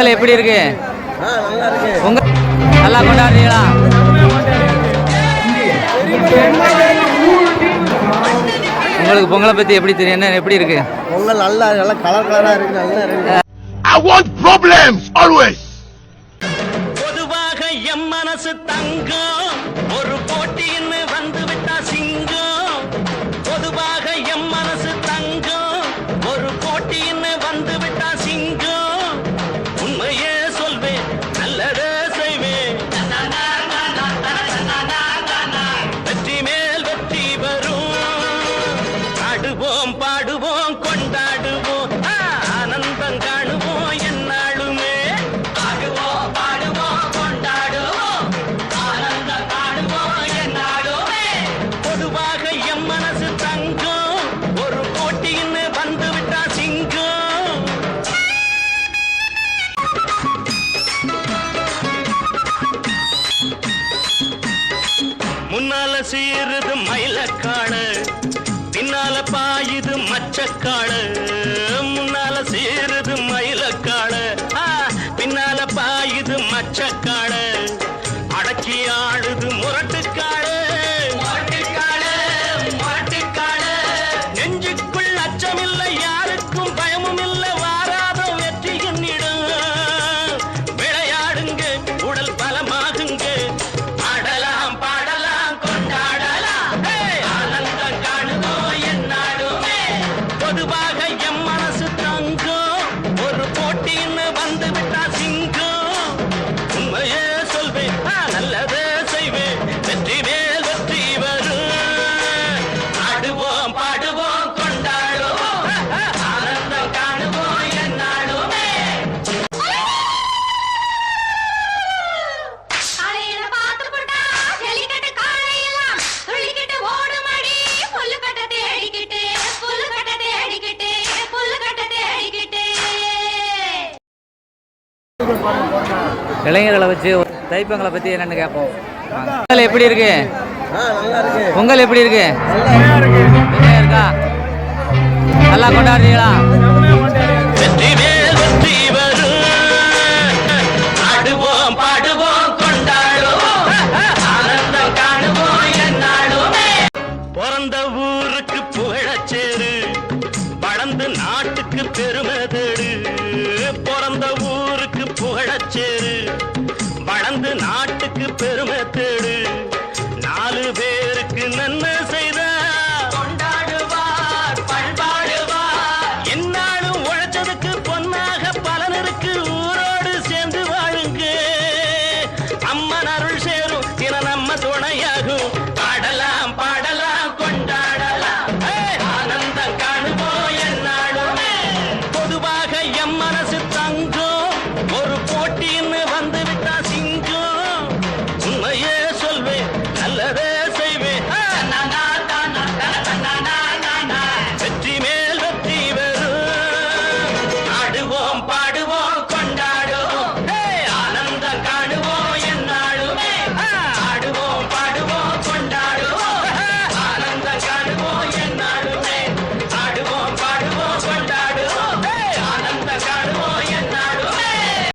எப்படி இருக்கு? நல்லா இருக்கு. பொங்கல் நல்லா கொண்டாடுறீங்களா? உங்களுக்கு பொங்கலை பத்தி எப்படி தெரியும்? என்ன எப்படி இருக்கு? பொங்கல் நல்லா கலர் கலரா இருக்கு. நல்லா இருக்கு. I want problems always. பொதுவாக எம் மனசு தங்கம் ஒரு போட்டின்னு வந்து விட்டா சிங்கம். பொதுவாக எம் மனசு தங்கம் ஒரு போட்டின்னு வந்து விட்டா சிங்கம். உண்மையே சொல்வேன் நல்லதே செய்வேன். வெற்றி மேல் வெற்றி வரும். ஆடுவோம் பாடுவோம் கொண்டாடுவோம் ஆனந்தம் காணுவோம் என்னாலுமே. ஆடுவோம் பாடுவோம் கொண்டாடுவோம் ஆனந்தம் காணுவோம் என்னாலுமே. பொதுவாக எம் மனசு தங்கம் ஒரு போட்டின்னு வந்து விட்டா சிங்கம். முன்னால சீருது மயிலக்காடு பின்னால பாயுது மச்சக்காடு. முன்னால சீருது மயிலக்காடு பின்னால பாயுது மச்சக்காடு. அடக்கி ஆடுது முரட்டுக்காடு. முரட்டுக்காடு முரட்டுக்காடு. நெஞ்சுக்குள் அச்சமில்லை யாருக்கும் பயமும் இல்லை வாராத வெற்றி என்னிடம். விளையாடுங்க உடல் பலமாகுங்க ஆடலாம் பாடலாம் கொண்டாடலாம் ஆனந்தம் காணுவோம் என்னாலுமே. பொதுவாக எம் மனசு தங்கம் ஒரு போட்டின்னு வந்து விட்டா சிங்கம். உண்மையே சொல்வேன் நல்லதே செய்வேன் வெற்றி மேல் வெற்றி வரும். ஆடுவோம் பாடுவோம் கொண்டாடுவோம் ஆனந்தம் காணுவோம் என்னாலுமே. காலையில பார்த்து போட்டா ஜல்லிக்கட்டு காளையெல்லாம் துள்ளிக்கிட்டு ஓடுமடி. புல்லுக்கட்டை தேடிக்கிட்டு புல்லுக்கட்டை தேடிக்கிட்டு புல்லுக்கட்டை தேடிக்கிட்டு. இளைஞர்களை வச்சு தைப்பொங்கலை பத்தி என்னன்னு கேட்போம். பொங்கல் எப்படி இருக்கு? நல்லா இருக்கு. பொங்கல் எப்படி இருக்கு? நல்லா இருக்கா? நல்லா கொண்டாடுறீங்களா? வெற்றி மேல் வெற்றி வரும். ஆடுவோம் பாடுவோம் கொண்டாடுவோம் ஆனந்தம் காணுவோம் என்னாலுமே. பிறந்த ஊருக்கு புகழச்சேரு வளர்ந்து நாட்டுக்கு பெருமை தேடு. பிறந்த ஊருக்கு புகழச்சேரு வளர்ந்து நாட்டுக்கு பெருமை தேடு.